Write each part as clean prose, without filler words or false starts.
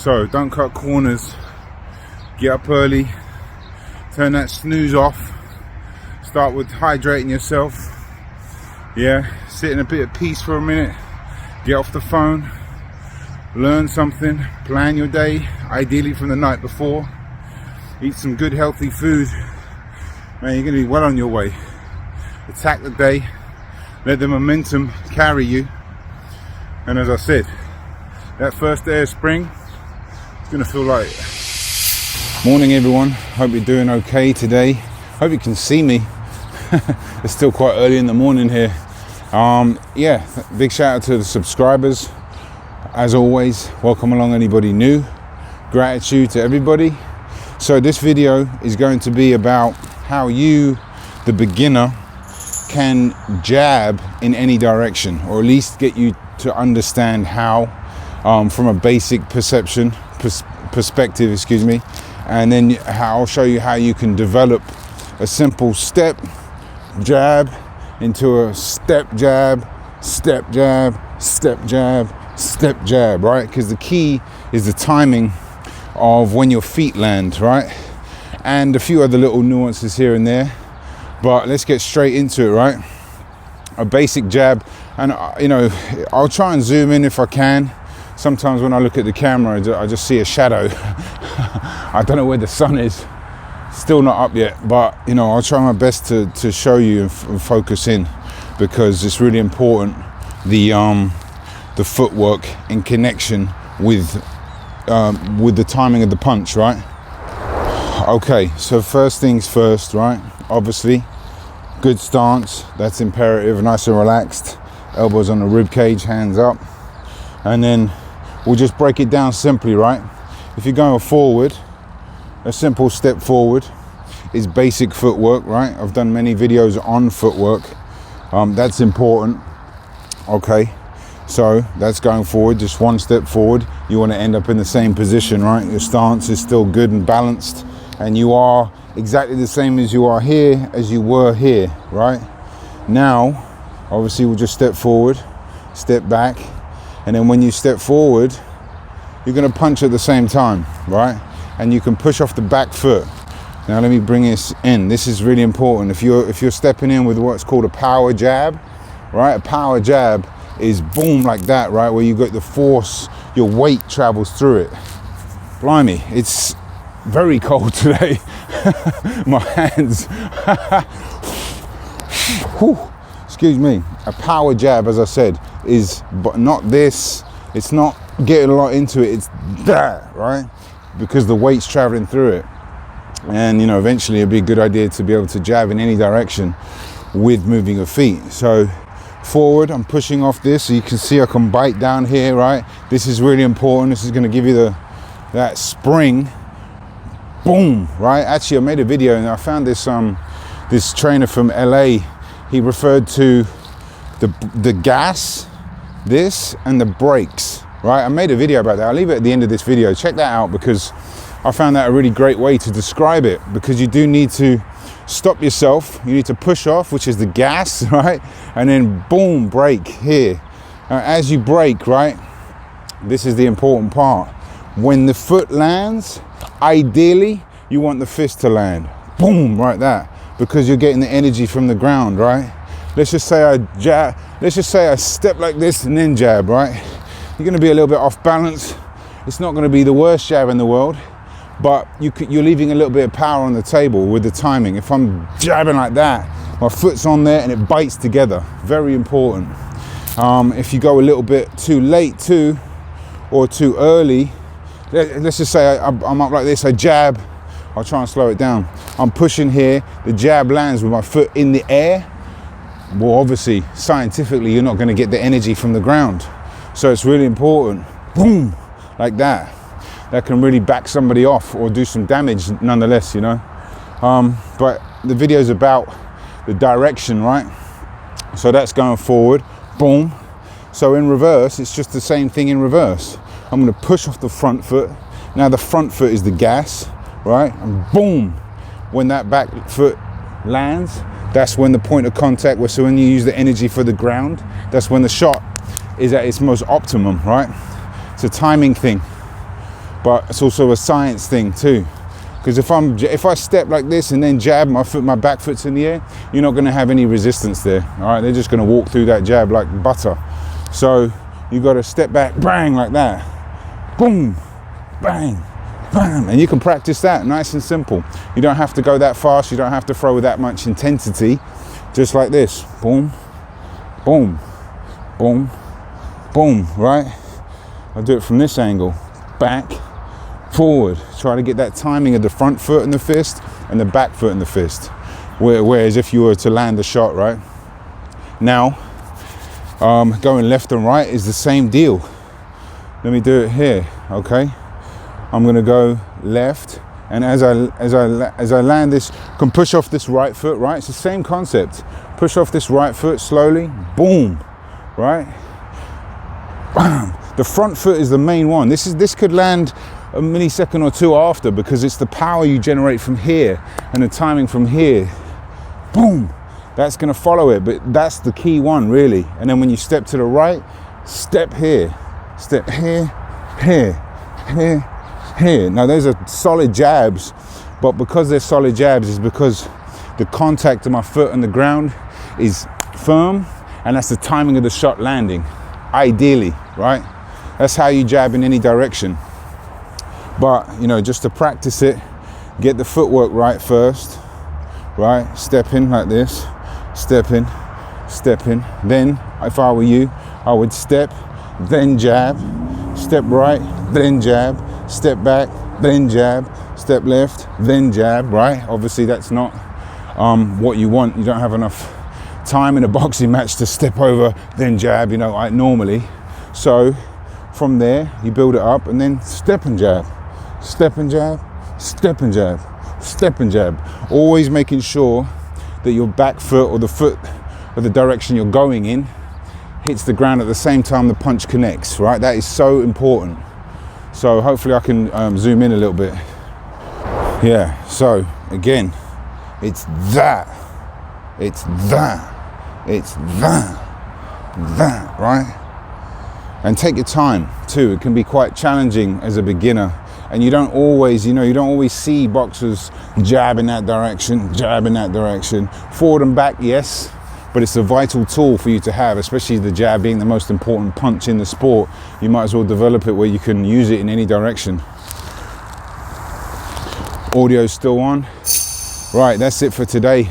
So don't cut corners, get up early, turn that snooze off, start with hydrating yourself, sit in a bit of peace for a minute, get off the phone, learn something, plan your day, ideally from the night before, eat some good healthy food. Man, you're going to be well on your way. Attack the day, let the momentum carry you, and as I said, that first day of spring, it's going to feel like... Morning everyone, hope you're doing okay today. Hope you can see me. It's still quite early in the morning here. Big shout out to the subscribers. As always, welcome along anybody new. Gratitude to everybody. So this video is going to be about how you, the beginner, can jab in any direction, or at least get you to understand how, from a basic perspective, and then I'll show you how you can develop a simple step jab into a step jab, step jab, step jab, step jab, right? Because the key is the timing of when your feet land, right? And a few other little nuances here and there, but let's get straight into it, right? A basic jab, and I'll try and zoom in if I can. Sometimes when I look at the camera, I just see a shadow. I don't know where the sun is. Still not up yet, but I'll try my best to show you and focus in, because it's really important, the footwork in connection with the timing of the punch, right? Okay, so first things first, right? Obviously, good stance, that's imperative, nice and relaxed. Elbows on the rib cage, hands up. And then we'll just break it down simply, right? If you're going forward, a simple step forward is basic footwork, right? I've done many videos on footwork. That's important. Okay, so that's going forward, just one step forward. You want to end up in the same position, right? Your stance is still good and balanced, and you are exactly the same as you are here as you were here, right? Now, obviously we'll just step forward, step back, and then when you step forward, you're going to punch at the same time, right? And you can push off the back foot. Now let me bring this in. This is really important. If you're stepping in with what's called a power jab, right? A power jab is boom like that, right? Where you got the force, your weight travels through it. Blimey, it's very cold today. My hands. Whew. Excuse me. A power jab, as I said, is but not this. It's not getting a lot into it. It's that, right? Because the weight's traveling through it. And eventually it'd be a good idea to be able to jab in any direction with moving your feet. So forward, I'm pushing off this, so you can see I can bite down here, right? This is really important. This is going to give you that spring. Boom, right? Actually, I made a video and I found this trainer from LA. He referred to the gas, this, and the brakes, right? I made a video about that. I'll leave it at the end of this video. Check that out, because I found that a really great way to describe it, because you do need to stop yourself. You need to push off, which is the gas, right? And then boom, brake here. As you brake, right? This is the important part. When the foot lands, ideally, you want the fist to land. Boom, like that, because you're getting the energy from the ground, right? Let's just say I jab. Let's just say I step like this and then jab, right? You're going to be a little bit off balance. It's not going to be the worst jab in the world, but you're leaving a little bit of power on the table with the timing. If I'm jabbing like that, my foot's on there and it bites together. Very important. If you go a little bit too late too, or too early, let's just say I'm up like this, I jab, I'll try and slow it down. I'm pushing here, the jab lands with my foot in the air. Well, obviously, scientifically, you're not going to get the energy from the ground. So it's really important, boom, like that. That can really back somebody off or do some damage nonetheless, But the video is about the direction, right? So that's going forward, boom. So in reverse, it's just the same thing in reverse. I'm going to push off the front foot. Now the front foot is the gas, right? And boom, when that back foot lands, that's when the point of contact, so when you use the energy for the ground, that's when the shot is at its most optimum, right? It's a timing thing. but it's also a science thing too. Because if I step like this and then jab, my back foot's in the air, you're not going to have any resistance there. All right, they're just going to walk through that jab like butter. So you got to step back, bang, like that, boom, bang, bam, and you can practice that nice and simple. You don't have to go that fast. You don't have to throw with that much intensity. Just like this, boom, boom, boom, boom. Right? I'll do it from this angle, back, forward. Try to get that timing of the front foot in the fist and the back foot in the fist. Whereas if you were to land the shot, right? Now, going left and right is the same deal. Let me do it here, okay? I'm gonna go left, and as I land this, can push off this right foot, right? It's the same concept. Push off this right foot slowly, boom, right? Bam. The front foot is the main one. This could land a millisecond or two after, because it's the power you generate from here and the timing from here. Boom, that's gonna follow it, but that's the key one really. And then when you step to the right, step here, step here, here, here, here. Now those are solid jabs, but because they're solid jabs is because the contact of my foot on the ground is firm, and that's the timing of the shot landing, ideally, right? That's how you jab in any direction. But, you know, just to practice it, get the footwork right first, right? Step in like this, step in, step in. Then, if I were you, I would step, then jab, step right, then jab, step back, then jab, step left, then jab, right? Obviously, that's not what you want. You don't have enough time in a boxing match to step over, then jab, you know, like normally. So, from there, you build it up, and then step and jab. Step and jab, step and jab, step and jab. Always making sure that your back foot or the foot or the direction you're going in hits the ground at the same time the punch connects, right? That is so important. So hopefully I can zoom in a little bit. Yeah, so again, it's that, it's that, it's that, right? And take your time too. It can be quite challenging as a beginner. And you don't always, you don't always see boxers jab in that direction, jab in that direction. Forward and back, yes, but it's a vital tool for you to have, especially the jab being the most important punch in the sport. You might as well develop it where you can use it in any direction. Audio's still on. Right, that's it for today.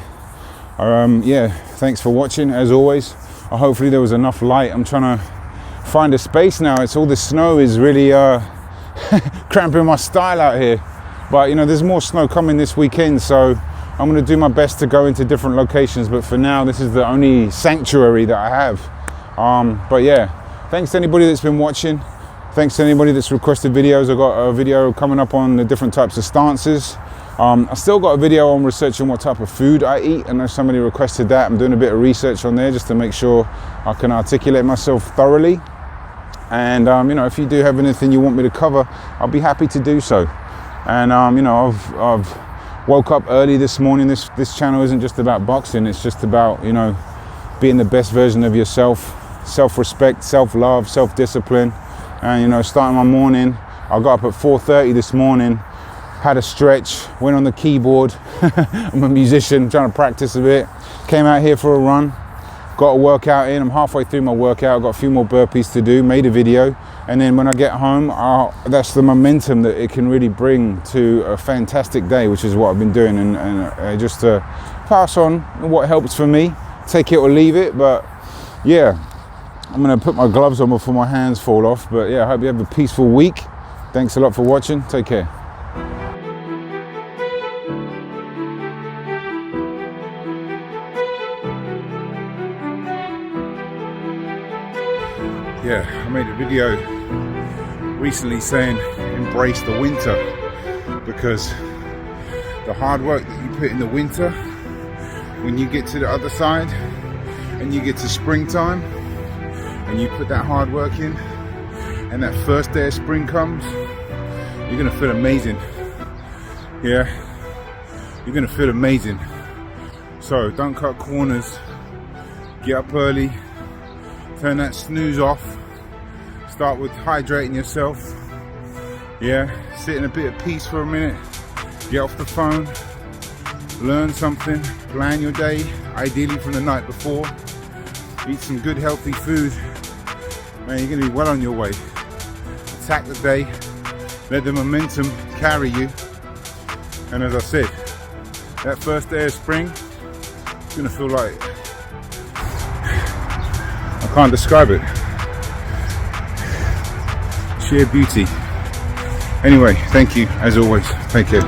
Yeah, thanks for watching, as always. Hopefully there was enough light. I'm trying to find a space now. It's all this snow is really cramping my style out here, but there's more snow coming this weekend, so I'm going to do my best to go into different locations, but for now this is the only sanctuary that I have. But yeah, thanks to anybody that's been watching. Thanks to anybody that's requested videos. I've got a video coming up on the different types of stances. I still got a video on researching what type of food I eat. I know somebody requested that. I'm doing a bit of research on there just to make sure I can articulate myself thoroughly. And if you do have anything you want me to cover, I'll be happy to do so. And I've woke up early this morning. This channel isn't just about boxing. It's just about being the best version of yourself, self-respect, self-love, self-discipline. And starting my morning, I got up at 4:30 this morning, had a stretch, went on the keyboard. I'm a musician, trying to practice a bit. Came out here for a run. Got a workout in. I'm halfway through my workout. I've got a few more burpees to do, made a video. And then when I get home, that's the momentum that it can really bring to a fantastic day, which is what I've been doing. And just to pass on what helps for me, take it or leave it. But yeah, I'm going to put my gloves on before my hands fall off. But yeah, I hope you have a peaceful week. Thanks a lot for watching. Take care. Yeah, I made a video recently saying embrace the winter, because the hard work that you put in the winter, when you get to the other side and you get to springtime and you put that hard work in and that first day of spring comes, you're gonna feel amazing. Yeah, you're gonna feel amazing. So don't cut corners, get up early, turn that snooze off, start with hydrating yourself, Yeah, sit in a bit of peace for a minute, get off the phone, learn something, plan your day, ideally from the night before, eat some good healthy food. Man, you're gonna be well on your way. Attack the day, let the momentum carry you. And as I said, that first day of spring, it's gonna feel like, I can't describe it. Sheer beauty. Anyway, thank you as always. Take care.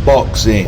Boxing.